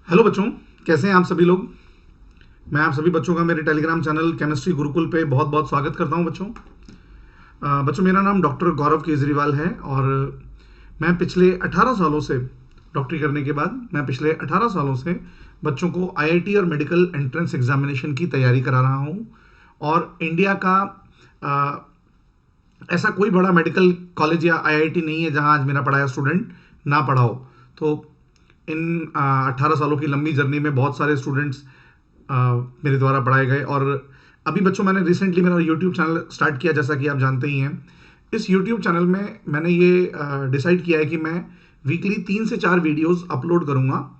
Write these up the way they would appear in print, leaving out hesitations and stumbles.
Hello बच्चों, कैसे हैं आप सभी लोग। मैं आप सभी बच्चों का मेरे टेलीग्राम चैनल केमिस्ट्री गुरुकुल पे बहुत बहुत स्वागत करता हूं बच्चों। बच्चों, मेरा नाम डॉक्टर गौरव केजरीवाल है और मैं पिछले 18 सालों से डॉक्टरी करने के बाद मैं पिछले 18 सालों से बच्चों को आईआईटी और मेडिकल एंट्रेंस एग्जामिनेशन की तैयारी करा रहा हूं। और इंडिया का अ, ऐसा कोई बड़ा मेडिकल कॉलेज या आईआईटी नहीं है जहां आज मेरा पढ़ाया स्टूडेंट ना पढ़ा हो। तो इन 18 सालों की लंबी जर्नी में बहुत सारे स्टूडेंट्स मेरे द्वारा पढ़ाए गए। और अभी बच्चों, मैंने रिसेंटली मेरा यूट्यूब चैनल स्टार्ट किया, जैसा कि आप जानते ही हैं। इस यूट्यूब चैनल में मैंने ये डिसाइड किया है कि मैं वीकली 3 से 4 वीडियोस अपलोड करूंगा,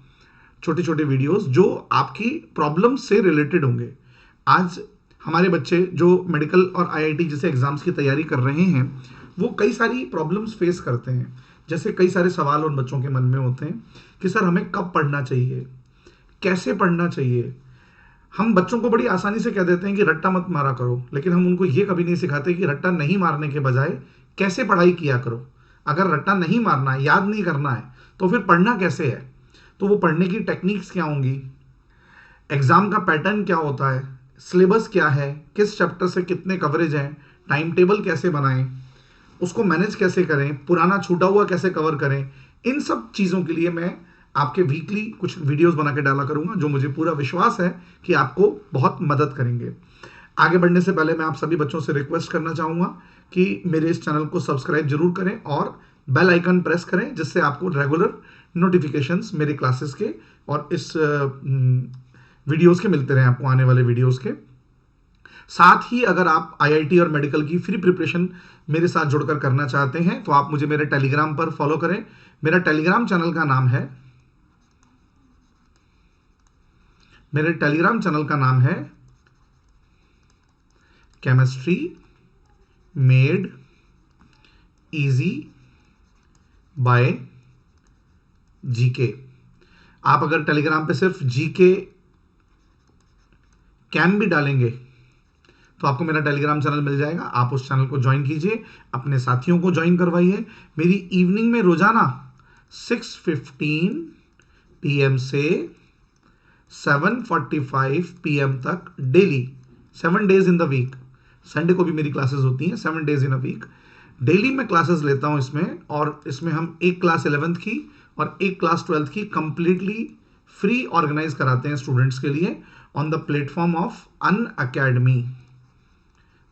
छोटे छोटे वीडियोस जो आपकी प्रॉब्लम से रिलेटेड होंगे। आज हमारे बच्चे जो मेडिकल और आईआईटी जैसे एग्जाम्स की तैयारी कर रहे हैं, वो कई सारी प्रॉब्लम्स फेस करते हैं। जैसे कई सारे सवाल उन बच्चों के मन में होते हैं कि सर, हमें कब पढ़ना चाहिए, कैसे पढ़ना चाहिए। हम बच्चों को बड़ी आसानी से कह देते हैं कि रट्टा मत मारा करो, लेकिन हम उनको ये कभी नहीं सिखाते कि रट्टा नहीं मारने के बजाय कैसे पढ़ाई किया करो। अगर रट्टा नहीं मारना है, याद नहीं करना है, तो फिर पढ़ना कैसे है। तो वो पढ़ने की टेक्निक्स क्या होंगी, एग्जाम का पैटर्न क्या होता है, सिलेबस क्या है, किस चैप्टर से कितने कवरेज हैं, टाइम टेबल कैसे बनाएं, उसको मैनेज कैसे करें, पुराना छूटा हुआ कैसे कवर करें। इन सब चीज़ों के लिए मैं आपके वीकली कुछ वीडियोस बना के डाला करूंगा, जो मुझे पूरा विश्वास है कि आपको बहुत मदद करेंगे। आगे बढ़ने से पहले मैं आप सभी बच्चों से रिक्वेस्ट करना चाहूंगा कि मेरे इस चैनल को सब्सक्राइब जरूर करें और बेल आइकन प्रेस करें, जिससे आपको रेगुलर नोटिफिकेशंस मेरे क्लासेस के और इस वीडियोस के मिलते रहें, आपको आने वाले वीडियोस के। साथ ही अगर आप आईआईटी और मेडिकल की फ्री प्रिपरेशन मेरे साथ जुड़कर करना चाहते हैं, तो आप मुझे मेरे टेलीग्राम पर फॉलो करें। मेरा टेलीग्राम चैनल का नाम है मेरे टेलीग्राम चैनल का नाम है chemistry made easy by GK. आप अगर टेलीग्राम पे सिर्फ जीके कैम भी डालेंगे तो आपको मेरा टेलीग्राम चैनल मिल जाएगा। आप उस चैनल को ज्वाइन कीजिए, अपने साथियों को ज्वाइन करवाइए। मेरी इवनिंग में रोजाना 6:15 PM से 7:45 PM तक daily, 7 days in the week, Sunday को भी मेरी क्लासेस होती हैं, 7 days in a week daily मैं क्लासेस लेता हूं इसमें। और इसमें हम एक क्लास 11th की और एक क्लास 12th की कंप्लीटली फ्री ऑर्गेनाइज कराते हैं स्टूडेंट्स के लिए on the platform of Unacademy,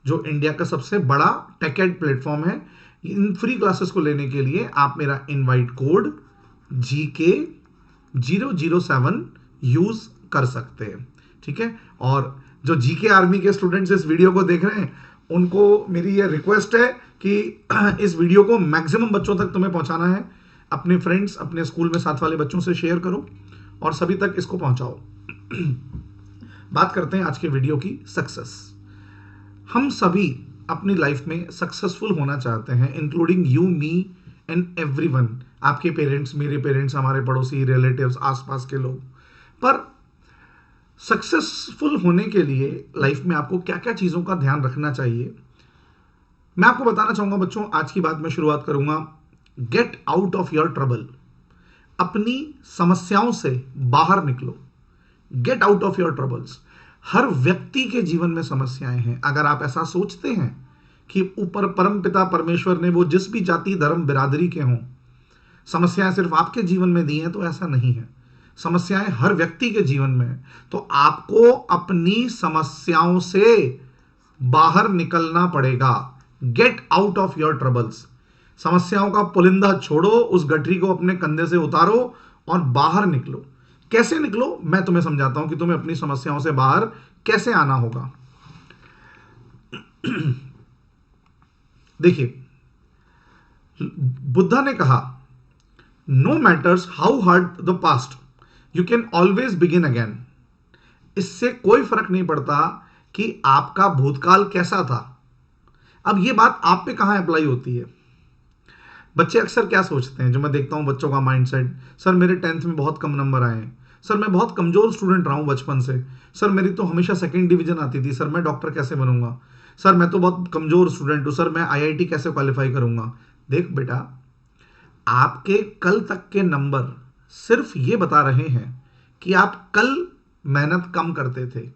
जो इंडिया का सबसे बड़ा टेक-एड प्लेटफॉर्म है। इन फ्री क्लासेस को लेने के लिए आप मेरा इनवाइट कोड GK007 यूज कर सकते हैं, ठीक है। और जो जीके आर्मी के स्टूडेंट्स इस वीडियो को देख रहे हैं, उनको मेरी ये रिक्वेस्ट है कि इस वीडियो को मैक्सिमम बच्चों तक तुम्हें पहुंचाना है। अपने फ्रेंड्स, अपने स्कूल में साथ वाले बच्चों से शेयर करो और सभी तक इसको पहुंचाओ। बात करते हैं आज के वीडियो की सक्सेस। हम सभी अपनी लाइफ में सक्सेसफुल होना चाहते हैं, including you, me and everyone. आपके पेरेंट्स, मेरे पेरेंट्स, हमारे पड़ोसी, रिलेटिव्स, आसपास के लोग। पर सक्सेसफुल होने के लिए लाइफ में आपको क्या क्या चीजों का ध्यान रखना चाहिए, मैं आपको बताना चाहूंगा बच्चों। आज की बात मैं शुरुआत करूंगा, get out of your trouble. अपनी समस्याओं से बाहर निकलो। Get out of your troubles. हर व्यक्ति के जीवन में समस्याएं हैं। अगर आप ऐसा सोचते हैं कि ऊपर परमपिता परमेश्वर ने वो जिस भी जाति, धर्म, बिरादरी के हों, समस्याएं सिर्फ आपके जीवन में दी हैं, तो ऐसा नहीं है। समस्याएं हर व्यक्ति के जीवन में है। तो आपको अपनी समस्याओं से बाहर निकलना पड़ेगा। Gate out of your troubles. समस्याओं का पुलिंदा छोड़ो, उस गठरी को अपने कंधे से उतारो और बाहर निकलो। कैसे निकलो, मैं तुम्हें समझाता हूं कि तुम्हें अपनी समस्याओं से बाहर कैसे आना होगा। देखिए, बुद्धा ने कहा, no matters how hard the past, you can always begin again. इससे कोई फर्क नहीं पड़ता कि आपका भूतकाल कैसा था। अब यह बात आप पे कहां अप्लाई होती है। बच्चे अक्सर क्या सोचते हैं, जो मैं देखता हूं बच्चों का माइंडसेट, सर मेरे 10th में बहुत कम नंबर आए हैं, सर मैं बहुत कमजोर स्टूडेंट रहा हूं बचपन से, सर मेरी तो हमेशा सेकंड डिवीजन आती थी, सर मैं डॉक्टर कैसे बनूंगा, सर मैं तो बहुत कमजोर स्टूडेंट हूं, सर मैं आईआईटी कैसे क्वालिफाई करूंगा। देख बेटा, आपके कल तक के नंबर सिर्फ ये बता रहे हैं कि आप कल मेहनत कम करते थे,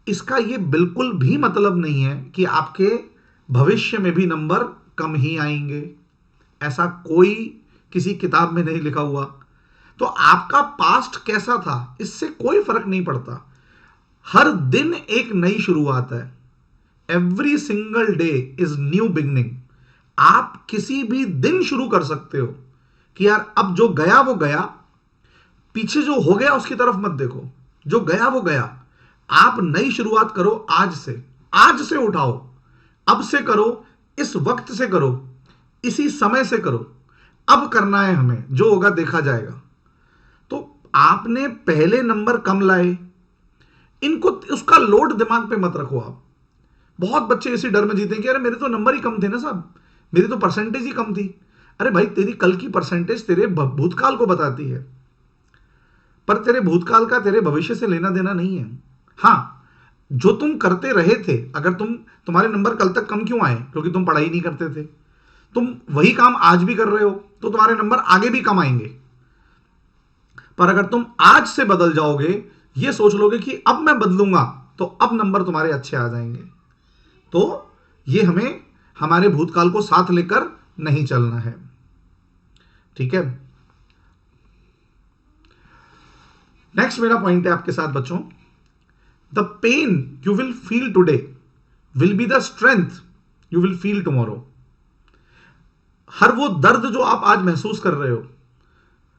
इसका ये बिल्कुल भी मतलब नहीं है कि आपके भविष्य में भी नंबर कम ही आएंगे। ऐसा कोई किसी किताब में नहीं लिखा हुआ। तो आपका पास्ट कैसा था इससे कोई फर्क नहीं पड़ता। हर दिन एक नई शुरुआत है। Every single day is new beginning. आप किसी भी दिन शुरू कर सकते हो कि यार अब जो गया वो गया, पीछे जो हो गया उसकी तरफ मत देखो, जो गया वो गया। आप नई शुरुआत करो आज से। आज से उठाओ, अब से करो, इस वक्त से करो, इसी समय से करो। अब करना है हमें, जो होगा देखा जाएगा। तो आपने पहले नंबर कम लाए, इनको उसका लोड दिमाग पे मत रखो आप। बहुत बच्चे इसी डर में जीते हैं कि अरे मेरे तो नंबर ही कम थे ना साहब, मेरी तो परसेंटेज ही कम थी। अरे भाई, तेरी कल की परसेंटेज तेरे भूतकाल को बताती है, पर तेरे भूतकाल का तेरे भविष्य से लेना देना नहीं है। हां, जो तुम करते रहे थे, अगर तुम्हारे नंबर कल तक कम क्यों आए? क्योंकि तुम पढ़ाई नहीं करते थे। तुम वही काम आज भी कर रहे हो तो तुम्हारे नंबर आगे भी कम आएंगे। पर अगर तुम आज से बदल जाओगे, ये सोच लोगे कि अब मैं बदलूंगा तो अब नंबर तुम्हारे अच्छे आ जाएंगे। तो ये हमें हमारे भूतकाल को साथ लेकर नहीं चलना है। ठीक है, नेक्स्ट मेरा पॉइंट है आपके साथ बच्चों, the pain you will feel today will be the strength you will feel tomorrow. हर वो दर्द जो आप आज महसूस कर रहे हो,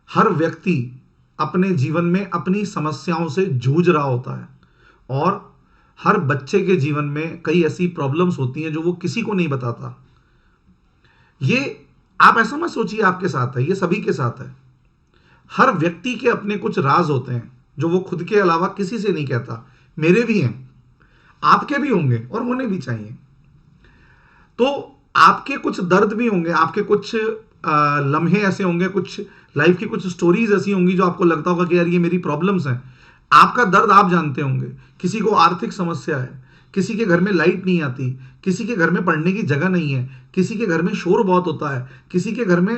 हर व्यक्ति अपने जीवन में अपनी समस्याओं से जूझ रहा होता है, और हर बच्चे के जीवन में कई ऐसी प्रॉब्लम्स होती हैं जो वो किसी को नहीं बताता। ये आप ऐसा मत सोचिए आपके साथ है, ये सभी के साथ है। हर व्यक्ति के अपने कुछ राज होते हैं जो वो खुद के अलावा किसी से नहीं कहता। मेरे भी हैं, आपके भी होंगे और होने भी चाहिए। तो आपके कुछ दर्द भी होंगे, आपके कुछ लम्हे ऐसे होंगे, कुछ लाइफ की कुछ स्टोरीज ऐसी होंगी जो आपको लगता होगा कि यार ये मेरी प्रॉब्लम्स हैं। आपका दर्द आप जानते होंगे। किसी को आर्थिक समस्या है, किसी के घर में लाइट नहीं आती, किसी के घर में पढ़ने की जगह नहीं है, किसी के घर में शोर बहुत होता है, किसी के घर में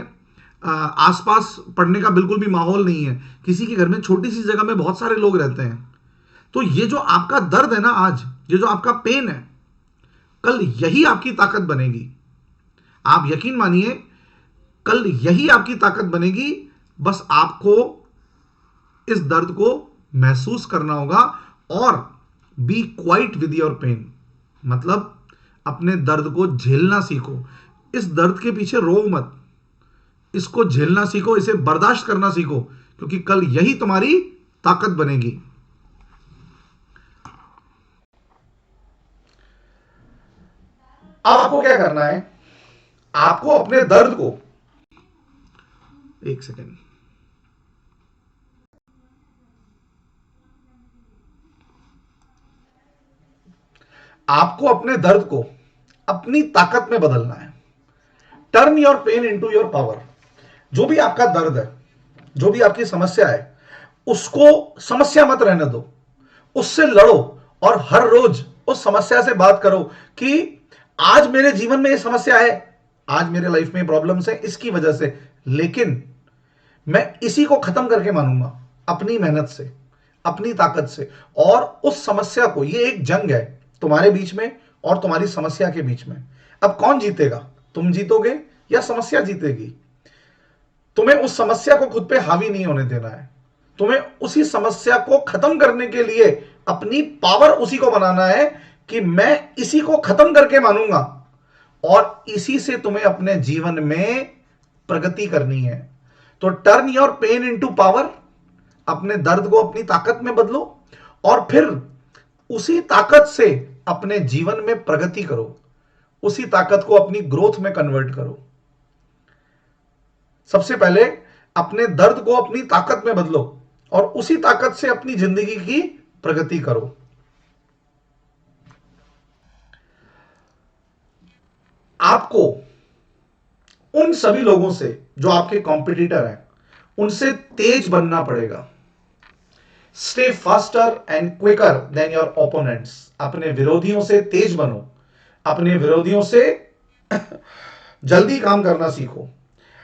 आसपास पढ़ने का बिल्कुल भी माहौल नहीं है, किसी के घर में छोटी सी जगह में बहुत सारे लोग रहते हैं। तो ये जो आपका दर्द है ना आज, ये जो आपका पेन है, कल यही आपकी ताकत बनेगी। आप यकीन मानिए, कल यही आपकी ताकत बनेगी। बस आपको इस दर्द को महसूस करना होगा और be quiet with your pain. मतलब अपने दर्द को झेलना सीखो। इस दर्द के पीछे रो मत, इसको झेलना सीखो, इसे बर्दाश्त करना सीखो, क्योंकि कल यही तुम्हारी ताकत बनेगी। आपको क्या करना है? आपको अपने दर्द को, एक सेकेंड, आपको अपने दर्द को अपनी ताकत में बदलना है। Turn your pain into your power. जो भी आपका दर्द है, जो भी आपकी समस्या है, उसको समस्या मत रहने दो, उससे लड़ो और हर रोज उस समस्या से बात करो कि आज मेरे जीवन में ये समस्या है, आज मेरे लाइफ में प्रॉब्लम्स है इसकी वजह से, लेकिन मैं इसी को खत्म करके मानूंगा अपनी मेहनत से, अपनी ताकत से। और उस समस्या को, ये एक जंग है तुम्हारे बीच में और तुम्हारी समस्या के बीच में। अब कौन जीतेगा? तुम जीतोगे या समस्या जीतेगी? तुम्हें उस समस्या को खुद पे हावी नहीं होने देना है। तुम्हें उसी समस्या को खत्म करने के लिए अपनी पावर उसी को बनाना है कि मैं इसी को खत्म करके मानूंगा, और इसी से तुम्हें अपने जीवन में प्रगति करनी है। तो turn your pain into power. अपने दर्द को अपनी ताकत में बदलो और फिर उसी ताकत से अपने जीवन में प्रगति करो, उसी ताकत को अपनी ग्रोथ में कन्वर्ट करो। सबसे पहले अपने दर्द को अपनी ताकत में बदलो और उसी ताकत से अपनी जिंदगी की प्रगति करो। आपको उन सभी लोगों से जो आपके कॉम्पिटिटर हैं, उनसे तेज बनना पड़ेगा। Stay faster and quicker than your opponents. अपने विरोधियों से तेज बनो, अपने विरोधियों से जल्दी काम करना सीखो।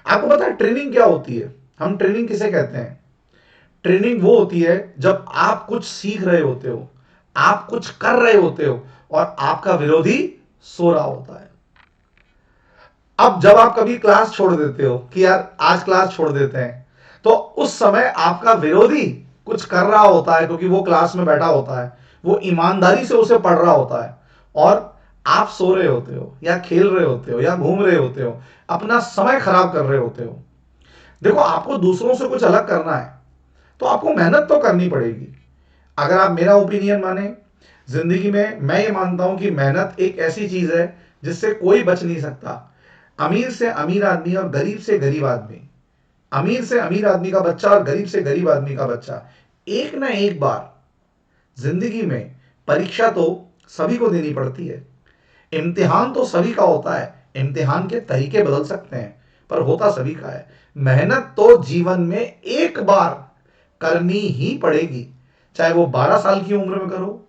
आपको पता है ट्रेनिंग क्या होती है? हम ट्रेनिंग किसे कहते हैं? ट्रेनिंग वो होती है जब आप कुछ सीख रहे होते हो, आप कुछ कर रहे होते हो और आपका विरोधी सो रहा होता है। अब जब आप कभी क्लास छोड़ देते हो कि यार आज क्लास छोड़ देते हैं, तो उस समय आपका विरोधी कुछ कर रहा होता है, क्योंकि वो क्लास में बैठा होता है, वो ईमानदारी से उसे पढ़ रहा होता है, और आप सो रहे होते हो या खेल रहे होते हो या घूम रहे होते हो, अपना समय खराब कर रहे होते हो। देखो, आपको दूसरों से कुछ अलग करना है तो आपको मेहनत तो करनी पड़ेगी। अगर आप मेरा ओपिनियन माने, जिंदगी में मैं ये मानता हूं कि मेहनत एक ऐसी चीज है जिससे कोई बच नहीं सकता। अमीर से अमीर आदमी और गरीब से गरीब आदमी, अमीर से अमीर आदमी का बच्चा और गरीब से गरीब आदमी का बच्चा, एक ना एक बार जिंदगी में परीक्षा तो सभी को देनी पड़ती है। इम्तिहान तो सभी का होता है, इम्तिहान के तरीके बदल सकते हैं पर होता सभी का है। मेहनत तो जीवन में एक बार करनी ही पड़ेगी, चाहे वो 12 साल की उम्र में करो,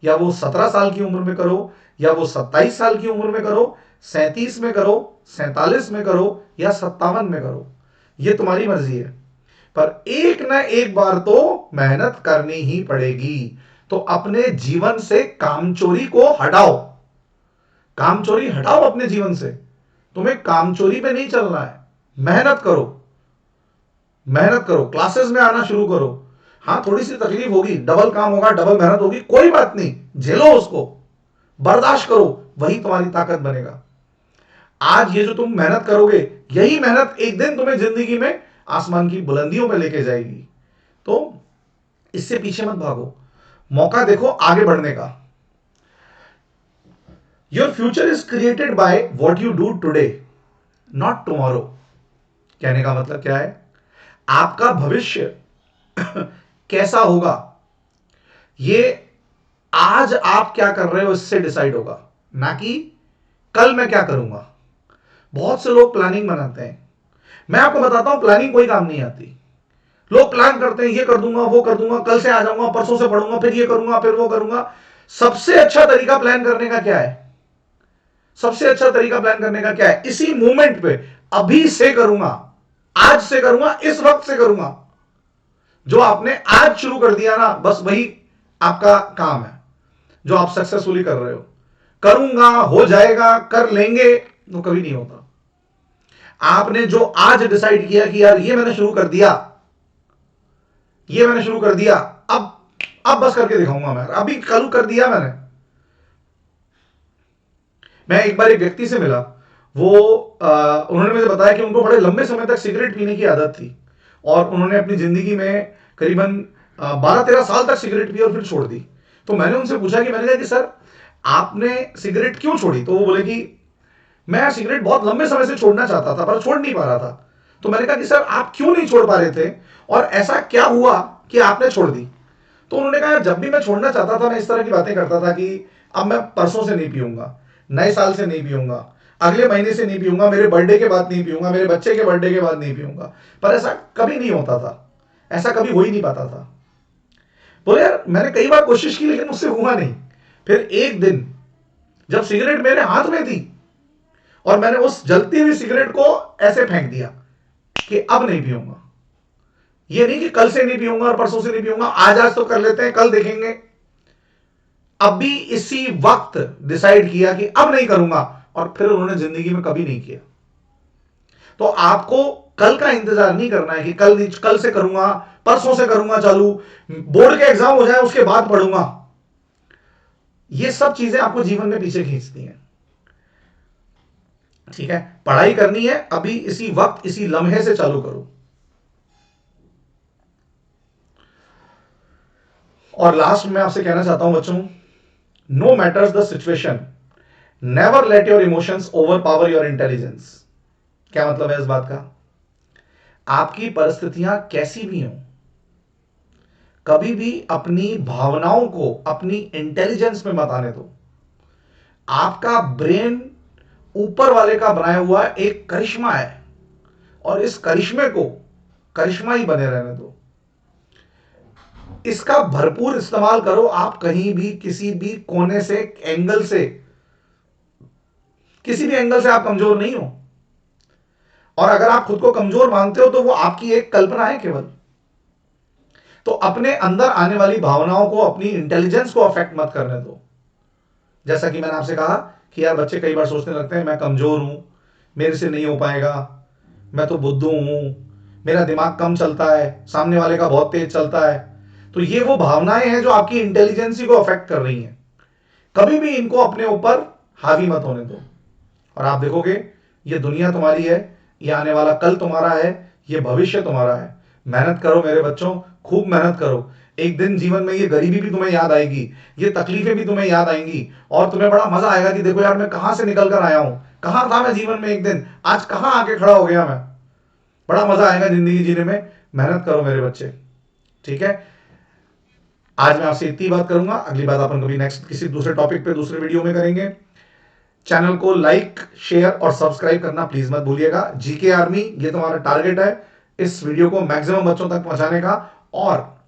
या वो 17 साल की उम्र में करो, या वो 27 साल की उम्र में करो, 37 में करो, 47 में करो, या 57 में करो, ये तुम्हारी मर्जी है। पर एक ना एक बार तो मेहनत करनी ही पड़ेगी। तो अपने जीवन से कामचोरी को हटाओ, कामचोरी हटाओ अपने जीवन से। तुम्हें कामचोरी पे नहीं चलना है, मेहनत करो, मेहनत करो, क्लासेस में आना शुरू करो। हाँ, थोड़ी सी तकलीफ होगी, डबल काम होगा, डबल मेहनत होगी, कोई बात नहीं, झेलो उसको, बर्दाश्त करो, वही तुम्हारी ताकत बनेगा। आज ये जो तुम मेहनत करोगे, यही मेहनत एक दिन तुम्हें जिंदगी में आसमान की बुलंदियों पे लेके जाएगी। तो इससे पीछे मत भागो, मौका देखो आगे बढ़ने का। Your future is created by what you do today, not tomorrow. कहने का मतलब क्या है? आपका भविष्य कैसा होगा, ये आज आप क्या कर रहे हो इससे डिसाइड होगा, ना कि कल मैं क्या करूंगा। बहुत से लोग प्लानिंग बनाते हैं, मैं आपको बताता हूं प्लानिंग कोई काम नहीं आती। लोग प्लान करते हैं, ये कर दूंगा, वो कर दूंगा, कल से आ जाऊंगा, परसों से पढ़ूंगा, फिर ये करूंगा, फिर वो करूंगा। सबसे अच्छा तरीका प्लान करने का क्या है? सबसे अच्छा तरीका प्लान करने का क्या है? इसी मोमेंट पे, अभी से करूंगा, आज से करूंगा, इस वक्त से करूंगा। जो आपने आज शुरू कर दिया ना, बस वही आपका काम है जो आप सक्सेसफुली कर रहे हो। करूंगा, हो जाएगा, कर लेंगे, तो कभी नहीं होता। आपने जो आज डिसाइड किया कि यार ये मैंने शुरू कर दिया, ये मैंने शुरू कर दिया, अब बस करके दिखाऊंगा मैं, अभी कल कर दिया मैंने। मैं एक बार एक व्यक्ति से मिला, वो उन्होंने मुझे बताया कि उनको बड़े लंबे समय तक सिगरेट पीने की आदत थी, और उन्होंने अपनी जिंदगी में करीबन 12-13 साल तक सिगरेट पी और फिर छोड़ दी। तो मैंने उनसे पूछा कि मैंने कहा कि सर आपने सिगरेट क्यों छोड़ी? तो वो बोले कि मैं सिगरेट बहुत लंबे समय से छोड़ना चाहता था पर छोड़ नहीं पा रहा था। तो मैंने कहा कि सर आप क्यों नहीं छोड़ पा रहे थे, और ऐसा क्या हुआ कि आपने छोड़ दी? तो उन्होंने कहा जब भी मैं छोड़ना चाहता था मैं इस तरह की बातें करता था कि अब मैं परसों से नहीं पीऊंगा, नए साल से नहीं पीऊंगा, अगले महीने से नहीं पीऊंगा, मेरे बर्थडे के बाद नहीं पीऊंगा, मेरे बच्चे के बर्थडे के बाद नहीं पीऊंगा। पर ऐसा कभी नहीं होता था, ऐसा कभी हो ही नहीं पाता था। बोले यार मैंने कई बार कोशिश की लेकिन मुझसे हुआ नहीं। फिर एक दिन जब सिगरेट मेरे हाथ में थी और मैंने उस जलती हुई सिगरेट को ऐसे फेंक दिया कि अब नहीं पीऊंगा। ये नहीं कि कल से नहीं पीऊंगा और परसों से नहीं पीऊंगा, आज तो कर लेते हैं, कल देखेंगे। अभी इसी वक्त डिसाइड किया कि अब नहीं करूंगा, और फिर उन्होंने जिंदगी में कभी नहीं किया। तो आपको कल का इंतजार नहीं करना है कि कल से करूंगा, परसों से करूंगा चालू, बोर्ड के एग्जाम हो जाए उसके बाद पढ़ूंगा। ये सब चीजें आपको जीवन में पीछे खींचती हैं। ठीक है, पढ़ाई करनी है, अभी इसी वक्त इसी लम्हे से चालू करो। और लास्ट में आपसे कहना चाहता हूं बच्चों, no matters the situation, never let your emotions overpower your intelligence. क्या मतलब है इस बात का? आपकी परिस्थितियां कैसी भी हों, कभी भी अपनी भावनाओं को अपनी इंटेलिजेंस में मत आने दो। आपका ब्रेन ऊपर वाले का बनाया हुआ एक करिश्मा है, और इस करिश्मे को करिश्मा ही बने रहने दो। इसका भरपूर इस्तेमाल करो। आप कहीं भी किसी भी कोने से, एंगल से, किसी भी एंगल से आप कमजोर नहीं हो। और अगर आप खुद को कमजोर मानते हो तो वो आपकी एक कल्पना है केवल। तो अपने अंदर आने वाली भावनाओं को, अपनी इंटेलिजेंस को अफेक्ट मत करने दो। जैसा कि मैंने आपसे कहा कि यार बच्चे कई बार सोचने लगते हैं मैं कमजोर हूं, मेरे से नहीं हो पाएगा, मैं तो बुद्धू हूं, मेरा दिमाग कम चलता है, सामने वाले का बहुत तेज चलता है। तो ये वो भावनाएं हैं जो आपकी इंटेलिजेंसी को अफेक्ट कर रही हैं। कभी भी इनको अपने ऊपर हावी मत होने दो, और आप देखोगे ये दुनिया तुम्हारी है, ये आने वाला कल तुम्हारा है, ये भविष्य तुम्हारा है। मेहनत करो मेरे बच्चों, खूब मेहनत करो। एक दिन जीवन में ये गरीबी भी तुम्हें याद आएगी, ये तकलीफें भी तुम्हें याद आएंगी, और तुम्हें बड़ा मजा आएगा कि देखो यार मैं कहां से निकल कर आया हूं, कहां था मैं जीवन में एक दिन, आज कहां आके खड़ा हो गया मैं। बड़ा मजा आएगा जिंदगी जीने में। मेहनत करो मेरे बच्चे, ठीक है। आज मैं आपसे इतनी बात करूंगा, अगली बात अपन कभी नेक्स्ट किसी दूसरे टॉपिक पे दूसरे वीडियो में करेंगे। चैनल को लाइक, शेयर और सब्सक्राइब करना प्लीज मत भूलिएगा। जीके आर्मी ये तुम्हारा टारगेट है, इस वीडियो को मैक्सिमम बच्चों तक पहुंचाने का। और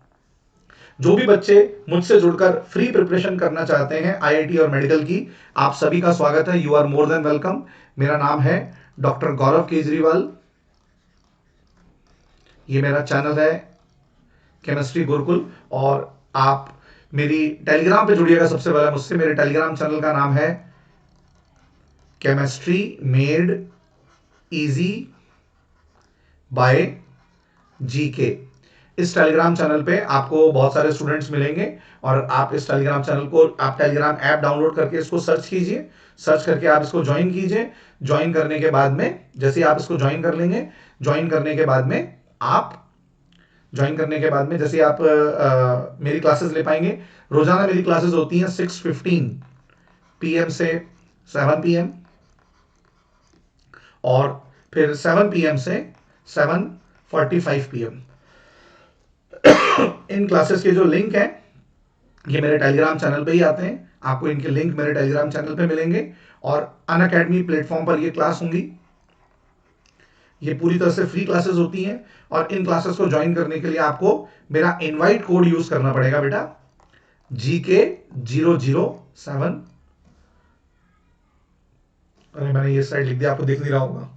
जो भी बच्चे मुझसे जुड़कर फ्री प्रिपरेशन करना चाहते हैं आईआईटी और मेडिकल की, आप सभी का स्वागत है। You are more than welcome. मेरा नाम है डॉक्टर गौरव केजरीवाल, ये मेरा चैनल है केमिस्ट्री गुरुकुल। और आप मेरी टेलीग्राम पे जुड़िएगा सबसे पहले मुझसे। मेरे टेलीग्राम चैनल का नाम है chemistry made easy by GK. इस टेलीग्राम चैनल पे आपको बहुत सारे स्टूडेंट्स मिलेंगे, और आप इस टेलीग्राम चैनल को, आप टेलीग्राम ऐप डाउनलोड करके इसको सर्च कीजिए, सर्च करके आप इसको ज्वाइन कीजिए। ज्वाइन करने के बाद में, जैसे ही आप इसको ज्वाइन कर लेंगे, ज्वाइन करने के बाद में आप ज्वाइन करने के बाद में जैसे आप मेरी क्लासेस ले पाएंगे। रोजाना मेरी क्लासेस होती हैं 6:15 PM से 7 PM, और फिर 7 PM से 7:45 PM। इन क्लासेस के जो लिंक हैं ये मेरे टेलीग्राम चैनल पे ही आते हैं। आपको इनके लिंक मेरे टेलीग्राम चैनल पे मिलेंगे, और अनअकैडमी प्लेटफॉर्म पर ये क्लास होंगी। ये पूरी तरह से फ्री क्लासेस होती हैं, और इन क्लासेस को ज्वाइन करने के लिए आपको मेरा इनवाइट कोड यूज करना पड़ेगा बेटा, GK007। अरे मैंने ये साइड लिख दिया, आपको दिख नहीं रहा होगा।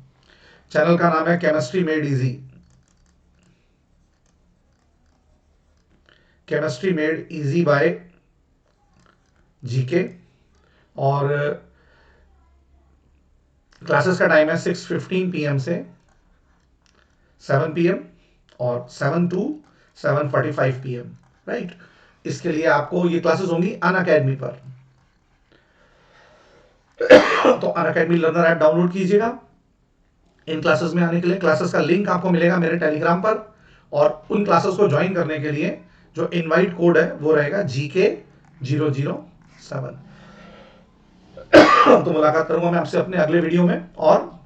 चैनल का नाम है chemistry made easy, chemistry made easy by GK. और क्लासेस का टाइम है 6:15 PM से 7 PM, और 7 to 7:45 PM, राइट। इसके लिए आपको ये क्लासेस होंगी अनअकैडमी पर। तो अनअकैडमी लर्नर ऐप डाउनलोड कीजिएगा इन क्लासेस में आने के लिए। क्लासेस का लिंक आपको मिलेगा मेरे टेलीग्राम पर, और उन क्लासेस को ज्वाइन करने के लिए जो इनवाइट कोड है वो रहेगा GK007। तो मुलाकात करूंगा मैं आपसे अपने अगले वीडियो में और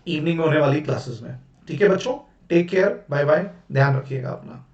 इवनिंग में होने वाली क्लासेस में। ठीक है बच्चों, टेक केयर, बाय बाय, ध्यान रखिएगा अपना।